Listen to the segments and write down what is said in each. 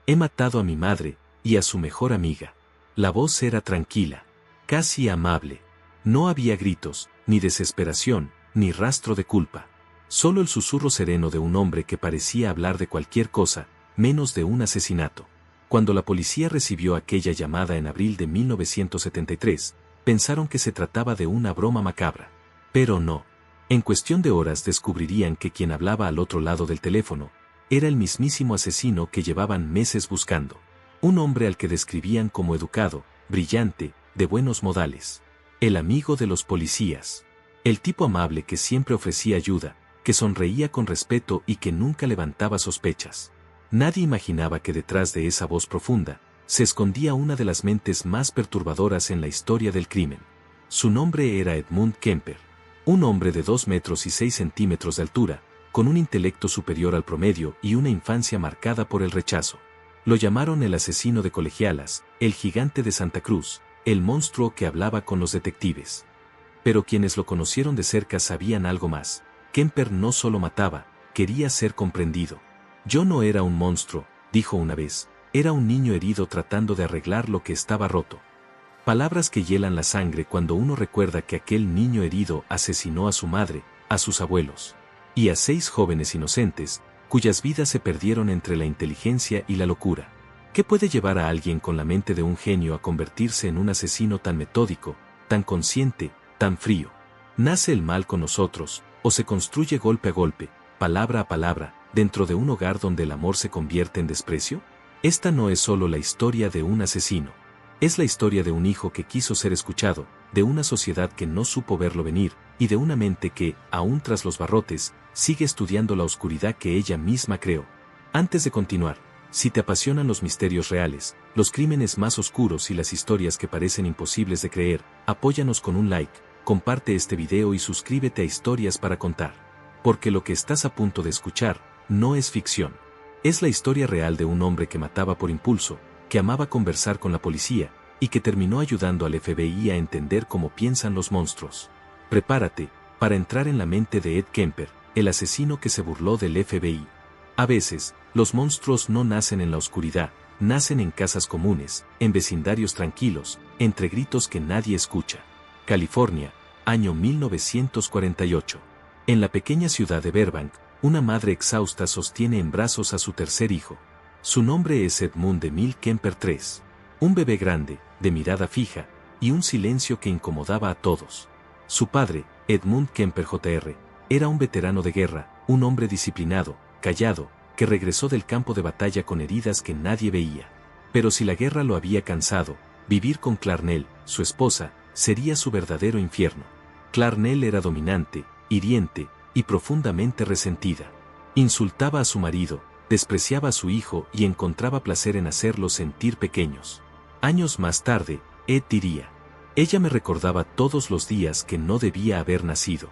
He matado a mi madre y a su mejor amiga. La voz era tranquila, casi amable. No había gritos, ni desesperación, ni rastro de culpa. Solo el susurro sereno de un hombre que parecía hablar de cualquier cosa, menos de un asesinato. Cuando la policía recibió aquella llamada en abril de 1973, pensaron que se trataba de una broma macabra. Pero no. En cuestión de horas descubrirían que quien hablaba al otro lado del teléfono era el mismísimo asesino que llevaban meses buscando. Un hombre al que describían como educado, brillante, de buenos modales. El amigo de los policías. El tipo amable que siempre ofrecía ayuda, que sonreía con respeto y que nunca levantaba sospechas. Nadie imaginaba que detrás de esa voz profunda se escondía una de las mentes más perturbadoras en la historia del crimen. Su nombre era Edmund Kemper, un hombre de 2 metros y 6 centímetros de altura, con un intelecto superior al promedio y una infancia marcada por el rechazo. Lo llamaron el asesino de colegialas, el gigante de Santa Cruz, el monstruo que hablaba con los detectives. Pero quienes lo conocieron de cerca sabían algo más. Kemper no solo mataba, quería ser comprendido. Yo no era un monstruo, dijo una vez, era un niño herido tratando de arreglar lo que estaba roto. Palabras que hielan la sangre cuando uno recuerda que aquel niño herido asesinó a su madre, a sus abuelos, y a 6 jóvenes inocentes, cuyas vidas se perdieron entre la inteligencia y la locura. ¿Qué puede llevar a alguien con la mente de un genio a convertirse en un asesino tan metódico, tan consciente, tan frío? ¿Nace el mal con nosotros, o se construye golpe a golpe, palabra a palabra, dentro de un hogar donde el amor se convierte en desprecio? Esta no es solo la historia de un asesino. Es la historia de un hijo que quiso ser escuchado, de una sociedad que no supo verlo venir, y de una mente que, aún tras los barrotes, sigue estudiando la oscuridad que ella misma creó. Antes de continuar, si te apasionan los misterios reales, los crímenes más oscuros y las historias que parecen imposibles de creer, apóyanos con un like, comparte este video y suscríbete a Historias para Contar. Porque lo que estás a punto de escuchar, no es ficción. Es la historia real de un hombre que mataba por impulso, que amaba conversar con la policía, y que terminó ayudando al FBI a entender cómo piensan los monstruos. Prepárate para entrar en la mente de Ed Kemper, el asesino que se burló del FBI. A veces, los monstruos no nacen en la oscuridad, nacen en casas comunes, en vecindarios tranquilos, entre gritos que nadie escucha. California, año 1948. En la pequeña ciudad de Burbank, una madre exhausta sostiene en brazos a su tercer hijo. Su nombre es Edmund Emil Kemper III. Un bebé grande, de mirada fija, y un silencio que incomodaba a todos. Su padre, Edmund Kemper Jr., era un veterano de guerra, un hombre disciplinado, callado, que regresó del campo de batalla con heridas que nadie veía. Pero si la guerra lo había cansado, vivir con Clarnell, su esposa, sería su verdadero infierno. Clarnell era dominante, hiriente, y profundamente resentida. Insultaba a su marido, despreciaba a su hijo y encontraba placer en hacerlos sentir pequeños. Años más tarde, Ed diría: ella me recordaba todos los días que no debía haber nacido.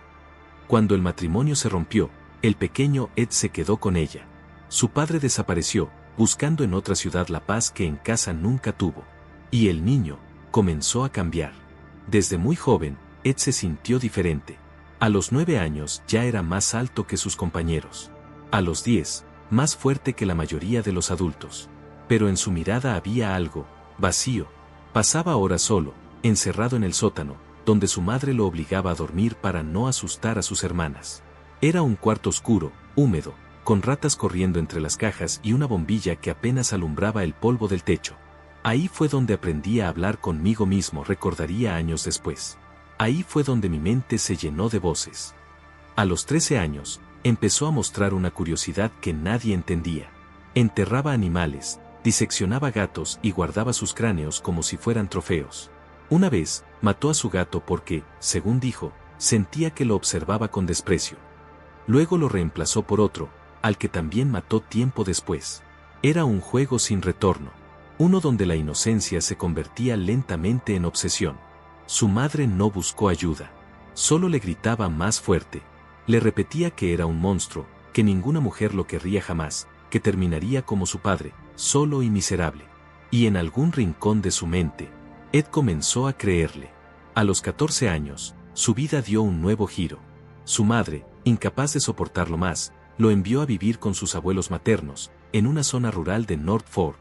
Cuando el matrimonio se rompió, el pequeño Ed se quedó con ella. Su padre desapareció, buscando en otra ciudad la paz que en casa nunca tuvo. Y el niño comenzó a cambiar. Desde muy joven, Ed se sintió diferente. A los 9 años ya era más alto que sus compañeros. A los 10, más fuerte que la mayoría de los adultos. Pero en su mirada había algo, vacío. Pasaba horas solo, encerrado en el sótano, donde su madre lo obligaba a dormir para no asustar a sus hermanas. Era un cuarto oscuro, húmedo, con ratas corriendo entre las cajas y una bombilla que apenas alumbraba el polvo del techo. Ahí fue donde aprendí a hablar conmigo mismo, recordaría años después. Ahí fue donde mi mente se llenó de voces. A los 13 años, empezó a mostrar una curiosidad que nadie entendía. Enterraba animales, diseccionaba gatos y guardaba sus cráneos como si fueran trofeos. Una vez, mató a su gato porque, según dijo, sentía que lo observaba con desprecio. Luego lo reemplazó por otro, al que también mató tiempo después. Era un juego sin retorno. Uno donde la inocencia se convertía lentamente en obsesión. Su madre no buscó ayuda. Solo le gritaba más fuerte. Le repetía que era un monstruo, que ninguna mujer lo querría jamás, que terminaría como su padre, solo y miserable. Y en algún rincón de su mente, Ed comenzó a creerle. A los 14 años, su vida dio un nuevo giro. Su madre, incapaz de soportarlo más, lo envió a vivir con sus abuelos maternos, en una zona rural de North Fork.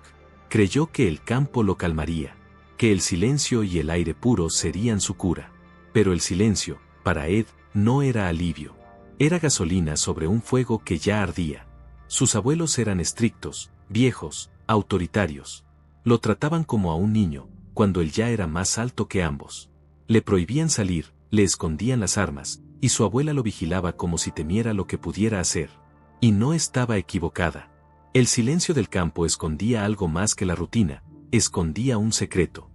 Creyó que el campo lo calmaría, que el silencio y el aire puro serían su cura. Pero el silencio, para Ed, no era alivio. Era gasolina sobre un fuego que ya ardía. Sus abuelos eran estrictos, viejos, autoritarios. Lo trataban como a un niño, cuando él ya era más alto que ambos. Le prohibían salir, le escondían las armas, y su abuela lo vigilaba como si temiera lo que pudiera hacer. Y no estaba equivocada. El silencio del campo escondía algo más que la rutina, escondía un secreto.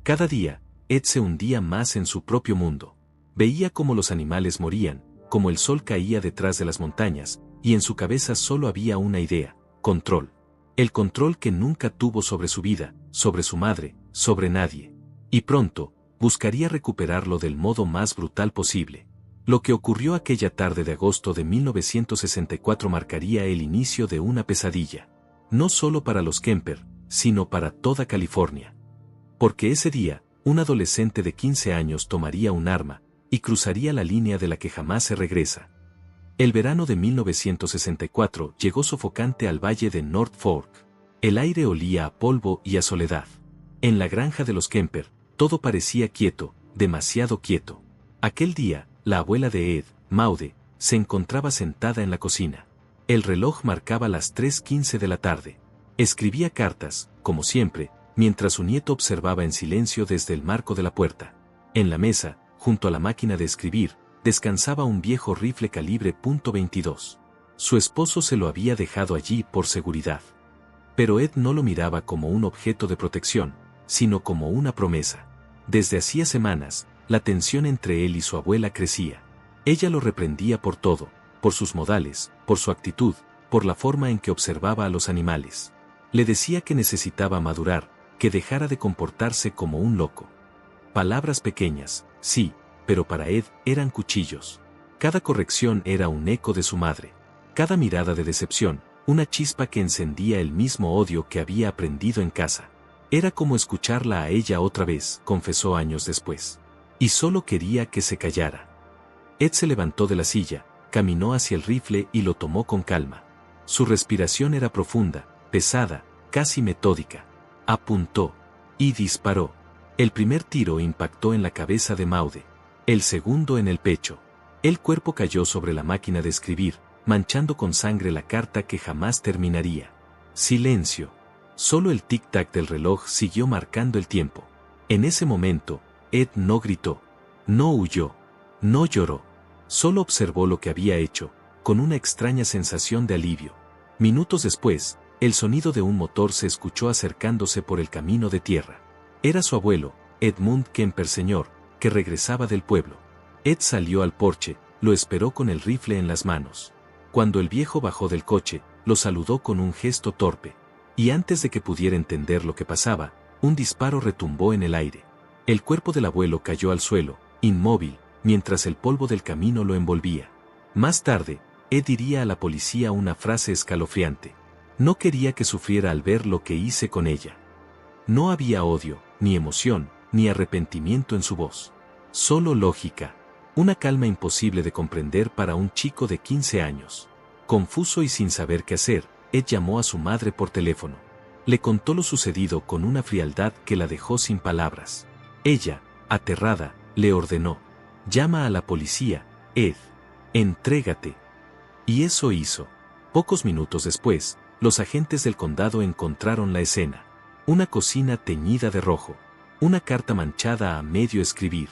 Cada día, Ed se hundía más en su propio mundo. Veía cómo los animales morían, cómo el sol caía detrás de las montañas, y en su cabeza solo había una idea: control. El control que nunca tuvo sobre su vida, sobre su madre, sobre nadie. Y pronto, buscaría recuperarlo del modo más brutal posible. Lo que ocurrió aquella tarde de agosto de 1964 marcaría el inicio de una pesadilla. No solo para los Kemper, sino para toda California. Porque ese día, un adolescente de 15 años tomaría un arma, y cruzaría la línea de la que jamás se regresa. El verano de 1964 llegó sofocante al valle de North Fork. El aire olía a polvo y a soledad. En la granja de los Kemper, todo parecía quieto, demasiado quieto. Aquel día, la abuela de Ed, Maude, se encontraba sentada en la cocina. El reloj marcaba las 3:15 de la tarde. Escribía cartas, como siempre, mientras su nieto observaba en silencio desde el marco de la puerta. En la mesa, junto a la máquina de escribir, descansaba un viejo rifle calibre .22. Su esposo se lo había dejado allí por seguridad. Pero Ed no lo miraba como un objeto de protección, sino como una promesa. Desde hacía semanas, la tensión entre él y su abuela crecía. Ella lo reprendía por todo, por sus modales, por su actitud, por la forma en que observaba a los animales. Le decía que necesitaba madurar, que dejara de comportarse como un loco. Palabras pequeñas, sí, pero para Ed eran cuchillos. Cada corrección era un eco de su madre. Cada mirada de decepción, una chispa que encendía el mismo odio que había aprendido en casa. Era como escucharla a ella otra vez, confesó años después. Y solo quería que se callara. Ed se levantó de la silla, caminó hacia el rifle y lo tomó con calma. Su respiración era profunda, pesada, casi metódica. Apuntó y disparó. El primer tiro impactó en la cabeza de Maude, el segundo en el pecho. El cuerpo cayó sobre la máquina de escribir, manchando con sangre la carta que jamás terminaría. Silencio. Solo el tic-tac del reloj siguió marcando el tiempo. En ese momento, Ed no gritó, no huyó, no lloró. Solo observó lo que había hecho, con una extraña sensación de alivio. Minutos después, el sonido de un motor se escuchó acercándose por el camino de tierra. Era su abuelo, Edmund Kemper Sr., que regresaba del pueblo. Ed salió al porche, lo esperó con el rifle en las manos. Cuando el viejo bajó del coche, lo saludó con un gesto torpe. Y antes de que pudiera entender lo que pasaba, un disparo retumbó en el aire. El cuerpo del abuelo cayó al suelo, inmóvil, mientras el polvo del camino lo envolvía. Más tarde, Ed diría a la policía una frase escalofriante. No quería que sufriera al ver lo que hice con ella. No había odio, ni emoción, ni arrepentimiento en su voz. Solo lógica. Una calma imposible de comprender para un chico de 15 años. Confuso y sin saber qué hacer, Ed llamó a su madre por teléfono. Le contó lo sucedido con una frialdad que la dejó sin palabras. Ella, aterrada, le ordenó: llama a la policía, Ed. Entrégate. Y eso hizo. Pocos minutos después, los agentes del condado encontraron la escena. Una cocina teñida de rojo. Una carta manchada a medio escribir.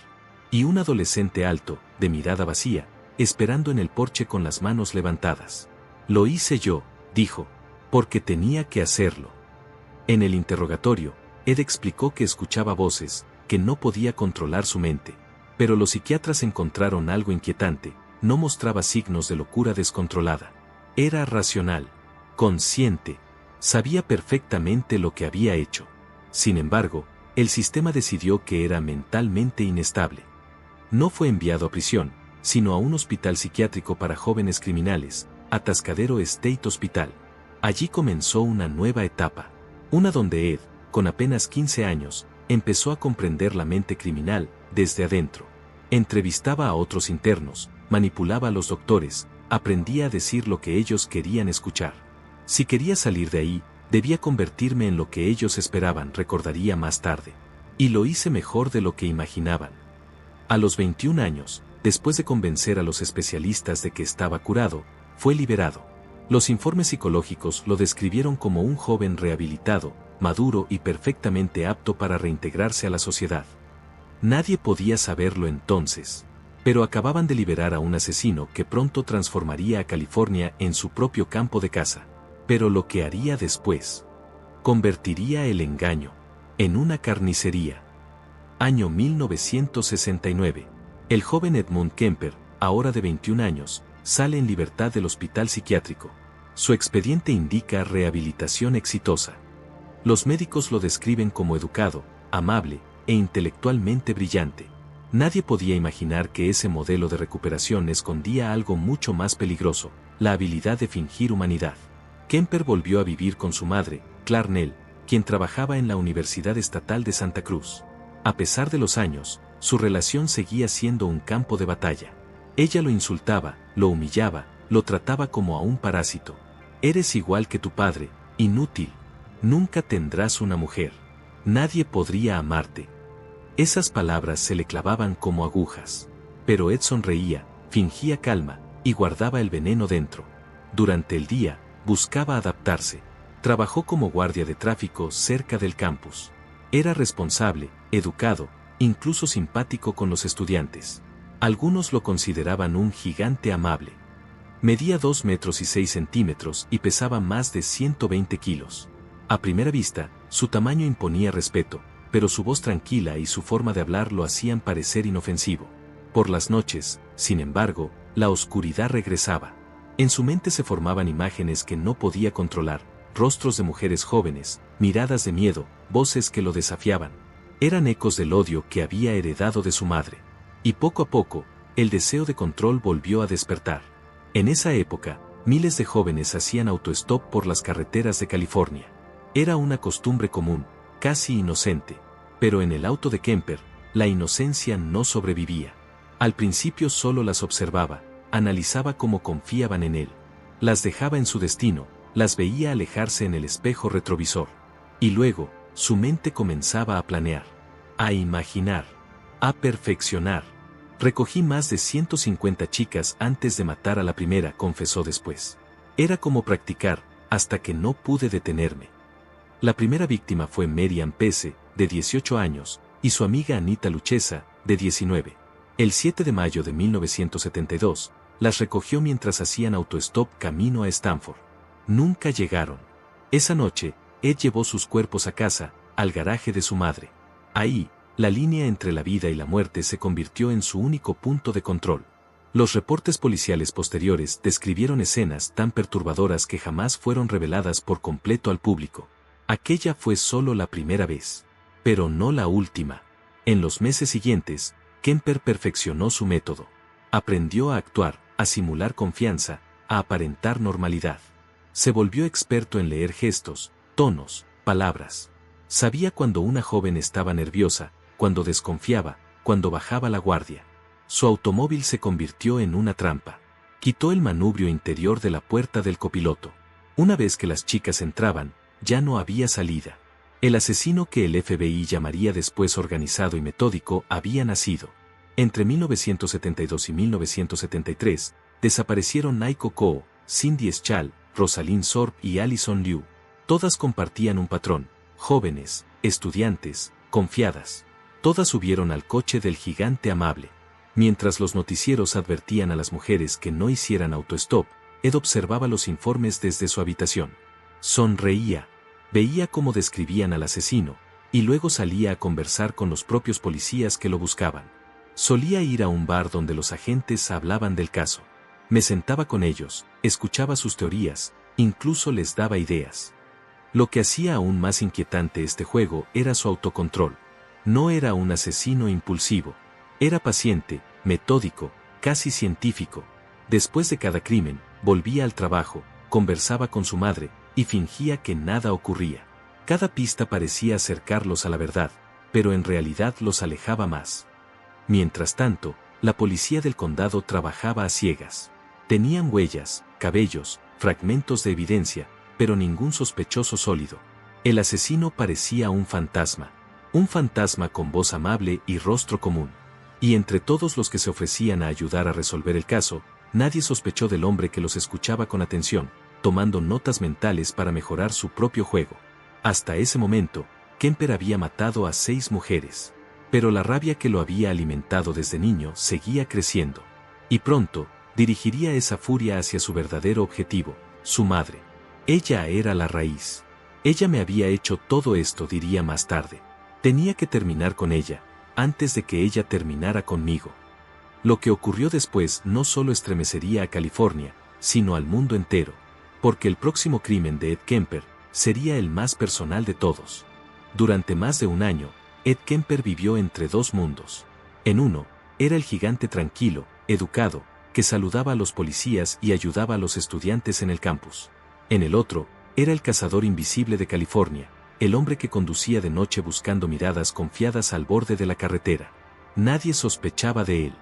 Y un adolescente alto, de mirada vacía, esperando en el porche con las manos levantadas. Lo hice yo, dijo, porque tenía que hacerlo. En el interrogatorio, Ed explicó que escuchaba voces, que no podía controlar su mente. Pero los psiquiatras encontraron algo inquietante: no mostraba signos de locura descontrolada. Era racional, consciente, sabía perfectamente lo que había hecho. Sin embargo, el sistema decidió que era mentalmente inestable. No fue enviado a prisión, sino a un hospital psiquiátrico para jóvenes criminales, Atascadero State Hospital. Allí comenzó una nueva etapa, una donde Ed, con apenas 15 años, empezó a comprender la mente criminal desde adentro. Entrevistaba a otros internos, manipulaba a los doctores, aprendía a decir lo que ellos querían escuchar. Si quería salir de ahí, debía convertirme en lo que ellos esperaban, recordaría más tarde. Y lo hice mejor de lo que imaginaban. A los 21 años, después de convencer a los especialistas de que estaba curado, fue liberado. Los informes psicológicos lo describieron como un joven rehabilitado, maduro y perfectamente apto para reintegrarse a la sociedad. Nadie podía saberlo entonces. Pero acababan de liberar a un asesino que pronto transformaría a California en su propio campo de caza. Pero lo que haría después, convertiría el engaño en una carnicería. Año 1969. El joven Edmund Kemper, ahora de 21 años, sale en libertad del hospital psiquiátrico. Su expediente indica rehabilitación exitosa. Los médicos lo describen como educado, amable e intelectualmente brillante. Nadie podía imaginar que ese modelo de recuperación escondía algo mucho más peligroso, la habilidad de fingir humanidad. Kemper volvió a vivir con su madre, Clarnell, quien trabajaba en la Universidad Estatal de Santa Cruz. A pesar de los años, su relación seguía siendo un campo de batalla. Ella lo insultaba, lo humillaba, lo trataba como a un parásito. Eres igual que tu padre, inútil. Nunca tendrás una mujer. Nadie podría amarte. Esas palabras se le clavaban como agujas. Pero Ed sonreía, fingía calma, y guardaba el veneno dentro. Durante el día, buscaba adaptarse. Trabajó como guardia de tráfico cerca del campus. Era responsable, educado, incluso simpático con los estudiantes. Algunos lo consideraban un gigante amable. Medía 2 metros y 6 centímetros y pesaba más de 120 kilos. A primera vista, su tamaño imponía respeto, pero su voz tranquila y su forma de hablar lo hacían parecer inofensivo. Por las noches, sin embargo, la oscuridad regresaba. En su mente se formaban imágenes que no podía controlar, rostros de mujeres jóvenes, miradas de miedo, voces que lo desafiaban. Eran ecos del odio que había heredado de su madre. Y poco a poco, el deseo de control volvió a despertar. En esa época, miles de jóvenes hacían autostop por las carreteras de California. Era una costumbre común, casi inocente. Pero en el auto de Kemper, la inocencia no sobrevivía. Al principio solo las observaba, analizaba cómo confiaban en él. Las dejaba en su destino, las veía alejarse en el espejo retrovisor. Y luego, su mente comenzaba a planear, a imaginar, a perfeccionar. Recogí más de 150 chicas antes de matar a la primera, confesó después. Era como practicar, hasta que no pude detenerme. La primera víctima fue Miriam Pese, de 18 años, y su amiga Anita Luchesa, de 19. El 7 de mayo de 1972, las recogió mientras hacían autostop camino a Stanford. Nunca llegaron. Esa noche, Ed llevó sus cuerpos a casa, al garaje de su madre. Ahí, la línea entre la vida y la muerte se convirtió en su único punto de control. Los reportes policiales posteriores describieron escenas tan perturbadoras que jamás fueron reveladas por completo al público. Aquella fue solo la primera vez. Pero no la última. En los meses siguientes, Kemper perfeccionó su método. Aprendió a actuar, a simular confianza, a aparentar normalidad. Se volvió experto en leer gestos, tonos, palabras. Sabía cuando una joven estaba nerviosa, cuando desconfiaba, cuando bajaba la guardia. Su automóvil se convirtió en una trampa. Quitó el manubrio interior de la puerta del copiloto. Una vez que las chicas entraban, ya no había salida. El asesino que el FBI llamaría después organizado y metódico había nacido. Entre 1972 y 1973, desaparecieron Naiko Koo, Cindy Schall, Rosalind Sorb y Allison Liu. Todas compartían un patrón: jóvenes, estudiantes, confiadas. Todas subieron al coche del gigante amable. Mientras los noticieros advertían a las mujeres que no hicieran autostop, Ed observaba los informes desde su habitación. Sonreía. Veía cómo describían al asesino, y luego salía a conversar con los propios policías que lo buscaban. Solía ir a un bar donde los agentes hablaban del caso. Me sentaba con ellos, escuchaba sus teorías, incluso les daba ideas. Lo que hacía aún más inquietante este juego era su autocontrol. No era un asesino impulsivo. Era paciente, metódico, casi científico. Después de cada crimen, volvía al trabajo, conversaba con su madre, y fingía que nada ocurría. Cada pista parecía acercarlos a la verdad, pero en realidad los alejaba más. Mientras tanto, la policía del condado trabajaba a ciegas. Tenían huellas, cabellos, fragmentos de evidencia, pero ningún sospechoso sólido. El asesino parecía un fantasma con voz amable y rostro común. Y entre todos los que se ofrecían a ayudar a resolver el caso, nadie sospechó del hombre que los escuchaba con atención, tomando notas mentales para mejorar su propio juego. Hasta ese momento, Kemper había matado a 6 mujeres. Pero la rabia que lo había alimentado desde niño seguía creciendo. Y pronto, dirigiría esa furia hacia su verdadero objetivo, su madre. Ella era la raíz. Ella me había hecho todo esto, diría más tarde. Tenía que terminar con ella, antes de que ella terminara conmigo. Lo que ocurrió después no solo estremecería a California, sino al mundo entero, porque el próximo crimen de Ed Kemper sería el más personal de todos. Durante más de un año, Ed Kemper vivió entre 2 mundos. En uno, era el gigante tranquilo, educado, que saludaba a los policías y ayudaba a los estudiantes en el campus. En el otro, era el cazador invisible de California, el hombre que conducía de noche buscando miradas confiadas al borde de la carretera. Nadie sospechaba de él.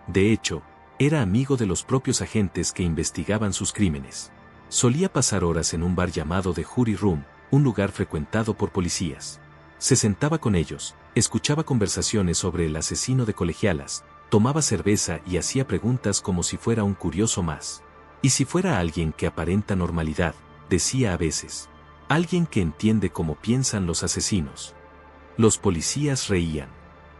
De hecho, era amigo de los propios agentes que investigaban sus crímenes. Solía pasar horas en un bar llamado The Jury Room, un lugar frecuentado por policías. Se sentaba con ellos, escuchaba conversaciones sobre el asesino de colegialas, tomaba cerveza y hacía preguntas como si fuera un curioso más. Y si fuera alguien que aparenta normalidad, decía a veces. Alguien que entiende cómo piensan los asesinos. Los policías reían.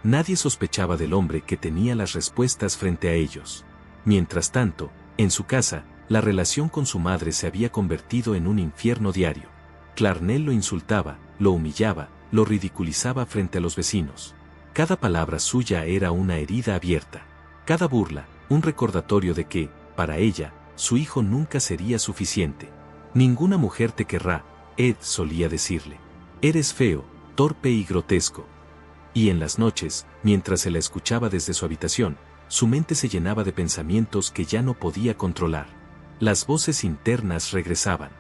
Nadie sospechaba del hombre que tenía las respuestas frente a ellos. Mientras tanto, en su casa, la relación con su madre se había convertido en un infierno diario. Clarnell lo insultaba, lo humillaba, lo ridiculizaba frente a los vecinos. Cada palabra suya era una herida abierta. Cada burla, un recordatorio de que, para ella, su hijo nunca sería suficiente. Ninguna mujer te querrá, Ed solía decirle. Eres feo, torpe y grotesco. Y en las noches, mientras se la escuchaba desde su habitación, su mente se llenaba de pensamientos que ya no podía controlar. Las voces internas regresaban.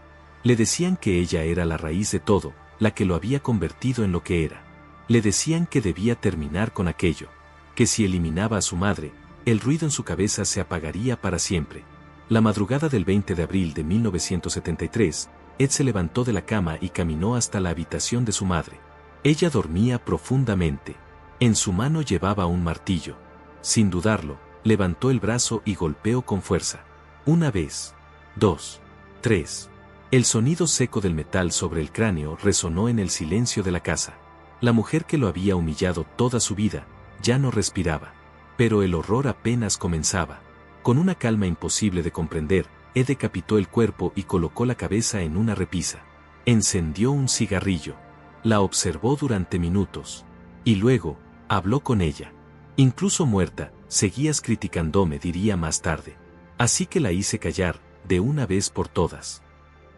Le decían que ella era la raíz de todo, la que lo había convertido en lo que era. Le decían que debía terminar con aquello, que si eliminaba a su madre, el ruido en su cabeza se apagaría para siempre. La madrugada del 20 de abril de 1973, Ed se levantó de la cama y caminó hasta la habitación de su madre. Ella dormía profundamente. En su mano llevaba un martillo. Sin dudarlo, levantó el brazo y golpeó con fuerza. 1 vez, 2, 3. El sonido seco del metal sobre el cráneo resonó en el silencio de la casa. La mujer que lo había humillado toda su vida, ya no respiraba. Pero el horror apenas comenzaba. Con una calma imposible de comprender, Ed decapitó el cuerpo y colocó la cabeza en una repisa. Encendió un cigarrillo. La observó durante minutos. Y luego, habló con ella. Incluso muerta, seguías criticándome, diría más tarde. Así que la hice callar, de una vez por todas.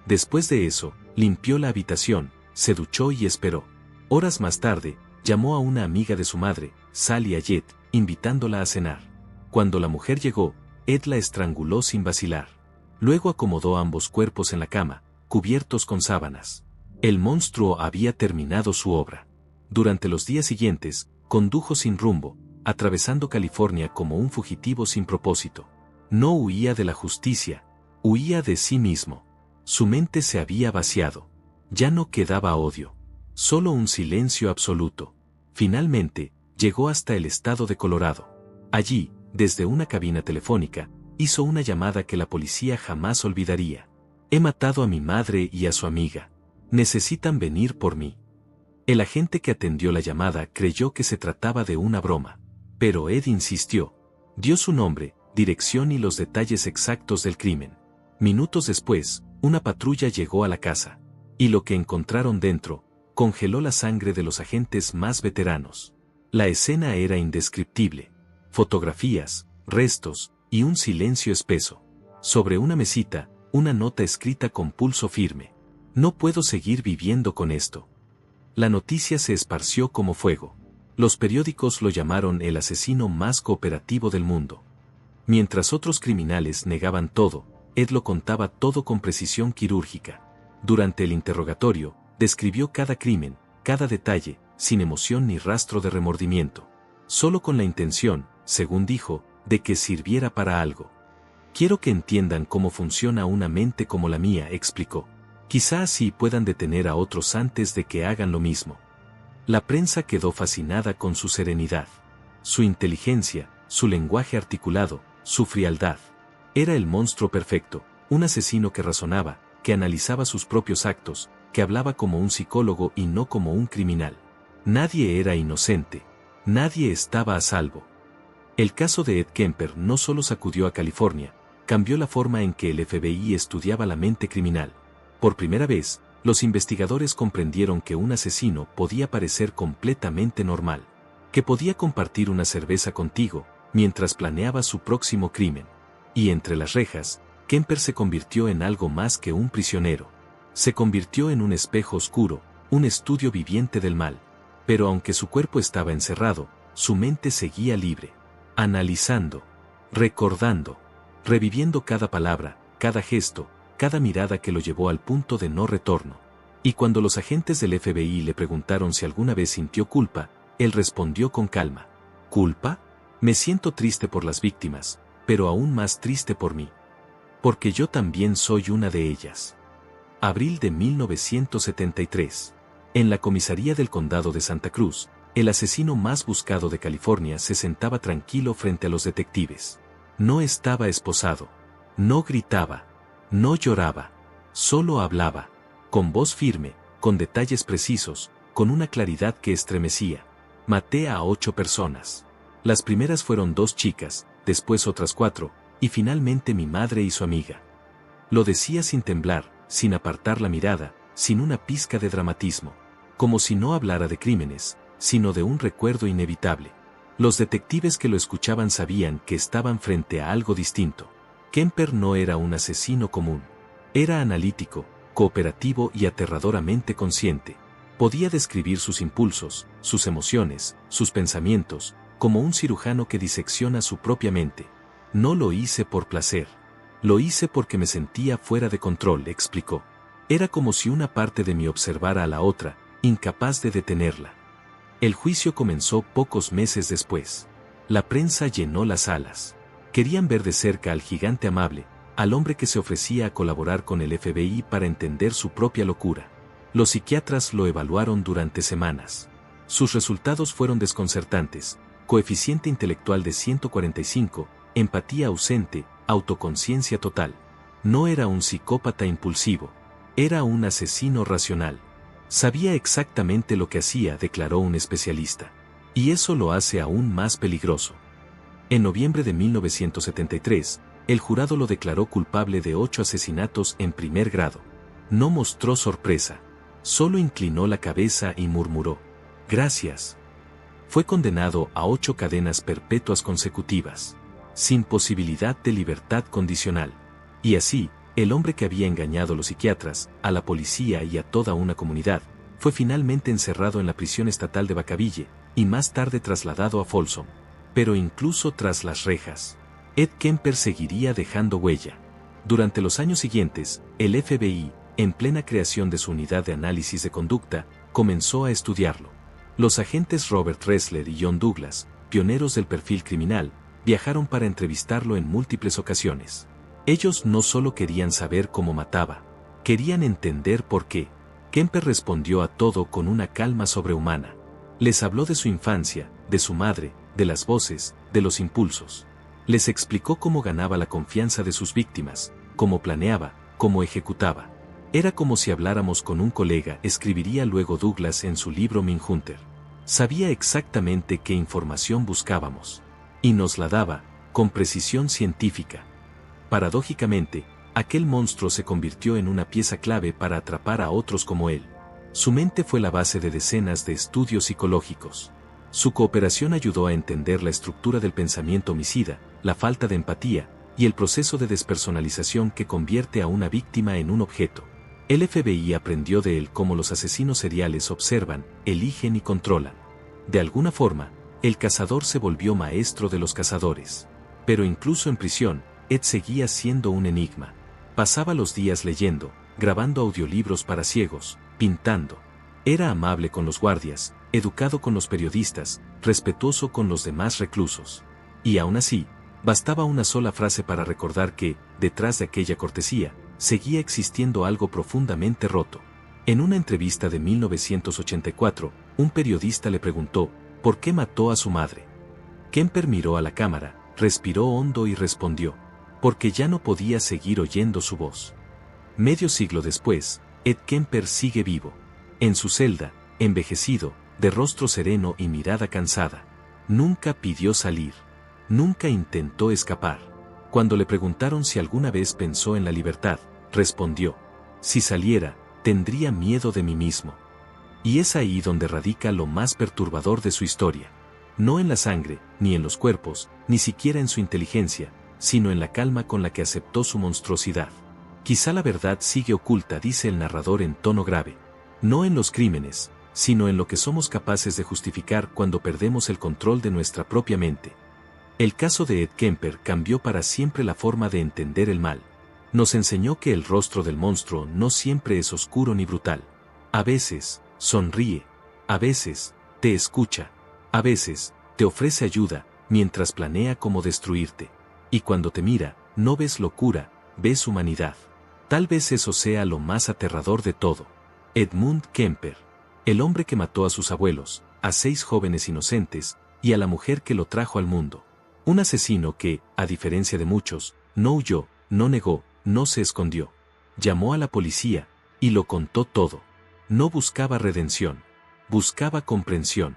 Después de eso, limpió la habitación, se duchó y esperó. Horas más tarde, llamó a una amiga de su madre, Sally Ayet, invitándola a cenar. Cuando la mujer llegó, Ed la estranguló sin vacilar. Luego acomodó ambos cuerpos en la cama, cubiertos con sábanas. El monstruo había terminado su obra. Durante los días siguientes, condujo sin rumbo, atravesando California como un fugitivo sin propósito. No huía de la justicia, huía de sí mismo. Su mente se había vaciado. Ya no quedaba odio. Solo un silencio absoluto. Finalmente, llegó hasta el estado de Colorado. Allí, desde una cabina telefónica, hizo una llamada que la policía jamás olvidaría. He matado a mi madre y a su amiga. Necesitan venir por mí. El agente que atendió la llamada creyó que se trataba de una broma. Pero Ed insistió. Dio su nombre, dirección y los detalles exactos del crimen. Minutos después, una patrulla llegó a la casa. Y lo que encontraron dentro, congeló la sangre de los agentes más veteranos. La escena era indescriptible. Fotografías, restos, y un silencio espeso. Sobre una mesita, una nota escrita con pulso firme. No puedo seguir viviendo con esto. La noticia se esparció como fuego. Los periódicos lo llamaron el asesino más cooperativo del mundo. Mientras otros criminales negaban todo, Ed lo contaba todo con precisión quirúrgica. Durante el interrogatorio, describió cada crimen, cada detalle, sin emoción ni rastro de remordimiento. Solo con la intención, según dijo, de que sirviera para algo. Quiero que entiendan cómo funciona una mente como la mía, explicó. Quizá así puedan detener a otros antes de que hagan lo mismo. La prensa quedó fascinada con su serenidad, su inteligencia, su lenguaje articulado, su frialdad. Era el monstruo perfecto, un asesino que razonaba, que analizaba sus propios actos, que hablaba como un psicólogo y no como un criminal. Nadie era inocente. Nadie estaba a salvo. El caso de Ed Kemper no solo sacudió a California, cambió la forma en que el FBI estudiaba la mente criminal. Por primera vez, los investigadores comprendieron que un asesino podía parecer completamente normal, que podía compartir una cerveza contigo, mientras planeaba su próximo crimen. Y entre las rejas, Kemper se convirtió en algo más que un prisionero. Se convirtió en un espejo oscuro, un estudio viviente del mal. Pero aunque su cuerpo estaba encerrado, su mente seguía libre. Analizando, recordando, reviviendo cada palabra, cada gesto, cada mirada que lo llevó al punto de no retorno. Y cuando los agentes del FBI le preguntaron si alguna vez sintió culpa, él respondió con calma. ¿Culpa? Me siento triste por las víctimas, pero aún más triste por mí. Porque yo también soy una de ellas. Abril de 1973. En la comisaría del condado de Santa Cruz, el asesino más buscado de California se sentaba tranquilo frente a los detectives. No estaba esposado. No gritaba. No lloraba. Solo hablaba. Con voz firme, con detalles precisos, con una claridad que estremecía. Maté a 8 personas. Las primeras fueron 2 chicas, después otras 4, y finalmente mi madre y su amiga. Lo decía sin temblar, sin apartar la mirada, sin una pizca de dramatismo. Como si no hablara de crímenes, sino de un recuerdo inevitable. Los detectives que lo escuchaban sabían que estaban frente a algo distinto. Kemper no era un asesino común. Era analítico, cooperativo y aterradoramente consciente. Podía describir sus impulsos, sus emociones, sus pensamientos, como un cirujano que disecciona su propia mente. No lo hice por placer. Lo hice porque me sentía fuera de control, explicó. Era como si una parte de mí observara a la otra, incapaz de detenerla. El juicio comenzó pocos meses después. La prensa llenó las salas. Querían ver de cerca al gigante amable, al hombre que se ofrecía a colaborar con el FBI para entender su propia locura. Los psiquiatras lo evaluaron durante semanas. Sus resultados fueron desconcertantes: coeficiente intelectual de 145, empatía ausente, autoconciencia total. No era un psicópata impulsivo. Era un asesino racional. Sabía exactamente lo que hacía, declaró un especialista. Y eso lo hace aún más peligroso. En noviembre de 1973, el jurado lo declaró culpable de 8 asesinatos en primer grado. No mostró sorpresa. Solo inclinó la cabeza y murmuró: «Gracias». Fue condenado a 8 cadenas perpetuas consecutivas, sin posibilidad de libertad condicional. Y así, el hombre que había engañado a los psiquiatras, a la policía y a toda una comunidad, fue finalmente encerrado en la prisión estatal de Vacaville, y más tarde trasladado a Folsom. Pero incluso tras las rejas, Ed Kemper seguiría dejando huella. Durante los años siguientes, el FBI, en plena creación de su unidad de análisis de conducta, comenzó a estudiarlo. Los agentes Robert Ressler y John Douglas, pioneros del perfil criminal, viajaron para entrevistarlo en múltiples ocasiones. Ellos no solo querían saber cómo mataba, querían entender por qué. Kemper respondió a todo con una calma sobrehumana. Les habló de su infancia, de su madre, de las voces, de los impulsos. Les explicó cómo ganaba la confianza de sus víctimas, cómo planeaba, cómo ejecutaba. Era como si habláramos con un colega, escribiría luego Douglas en su libro Mindhunter. Sabía exactamente qué información buscábamos. Y nos la daba, con precisión científica. Paradójicamente, aquel monstruo se convirtió en una pieza clave para atrapar a otros como él. Su mente fue la base de decenas de estudios psicológicos. Su cooperación ayudó a entender la estructura del pensamiento homicida, la falta de empatía, y el proceso de despersonalización que convierte a una víctima en un objeto. El FBI aprendió de él cómo los asesinos seriales observan, eligen y controlan. De alguna forma, el cazador se volvió maestro de los cazadores. Pero incluso en prisión, Ed seguía siendo un enigma. Pasaba los días leyendo, grabando audiolibros para ciegos, pintando. Era amable con los guardias, educado con los periodistas, respetuoso con los demás reclusos. Y aún así, bastaba una sola frase para recordar que, detrás de aquella cortesía, seguía existiendo algo profundamente roto. En una entrevista de 1984, un periodista le preguntó, ¿por qué mató a su madre? Kemper miró a la cámara, respiró hondo y respondió, porque ya no podía seguir oyendo su voz. Medio siglo después, Ed Kemper sigue vivo. En su celda, envejecido, de rostro sereno y mirada cansada. Nunca pidió salir. Nunca intentó escapar. Cuando le preguntaron si alguna vez pensó en la libertad, respondió, si saliera, tendría miedo de mí mismo. Y es ahí donde radica lo más perturbador de su historia. No en la sangre, ni en los cuerpos, ni siquiera en su inteligencia, sino en la calma con la que aceptó su monstruosidad. Quizá la verdad sigue oculta, dice el narrador en tono grave. No en los crímenes, sino en lo que somos capaces de justificar cuando perdemos el control de nuestra propia mente. El caso de Ed Kemper cambió para siempre la forma de entender el mal. Nos enseñó que el rostro del monstruo no siempre es oscuro ni brutal. A veces, sonríe. A veces, te escucha. A veces, te ofrece ayuda, mientras planea cómo destruirte. Y cuando te mira, no ves locura, ves humanidad. Tal vez eso sea lo más aterrador de todo. Edmund Kemper. El hombre que mató a sus abuelos, a 6 jóvenes inocentes, y a la mujer que lo trajo al mundo. Un asesino que, a diferencia de muchos, no huyó, no negó, no se escondió. Llamó a la policía, y lo contó todo. No buscaba redención. Buscaba comprensión.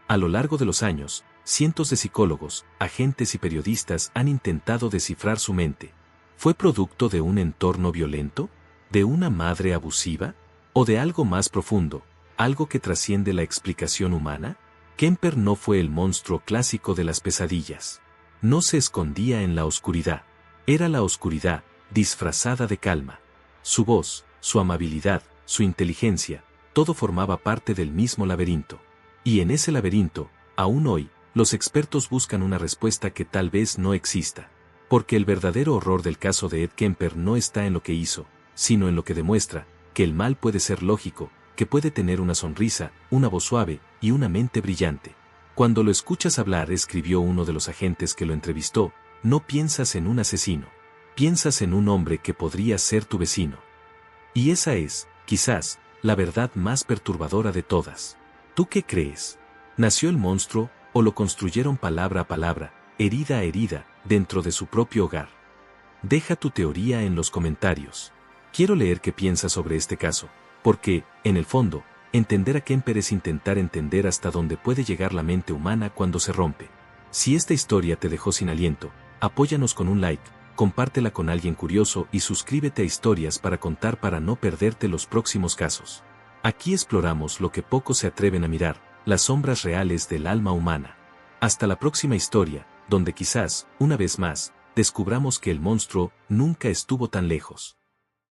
A lo largo de los años, cientos de psicólogos, agentes y periodistas han intentado descifrar su mente. ¿Fue producto de un entorno violento? ¿De una madre abusiva? ¿O de algo más profundo, algo que trasciende la explicación humana? Kemper no fue el monstruo clásico de las pesadillas. No se escondía en la oscuridad. Era la oscuridad, disfrazada de calma. Su voz, su amabilidad, su inteligencia, todo formaba parte del mismo laberinto. Y en ese laberinto, aún hoy, los expertos buscan una respuesta que tal vez no exista. Porque el verdadero horror del caso de Ed Kemper no está en lo que hizo, sino en lo que demuestra, que el mal puede ser lógico, que puede tener una sonrisa, una voz suave y una mente brillante. Cuando lo escuchas hablar, escribió uno de los agentes que lo entrevistó, no piensas en un asesino, piensas en un hombre que podría ser tu vecino. Y esa es, quizás, la verdad más perturbadora de todas. ¿Tú qué crees? ¿Nació el monstruo, o lo construyeron palabra a palabra, herida a herida, dentro de su propio hogar? Deja tu teoría en los comentarios. Quiero leer qué piensas sobre este caso, porque, en el fondo, entender a Kemper es intentar entender hasta dónde puede llegar la mente humana cuando se rompe. Si esta historia te dejó sin aliento, apóyanos con un like, compártela con alguien curioso y suscríbete a Historias para Contar para no perderte los próximos casos. Aquí exploramos lo que pocos se atreven a mirar, las sombras reales del alma humana. Hasta la próxima historia, donde quizás, una vez más, descubramos que el monstruo nunca estuvo tan lejos.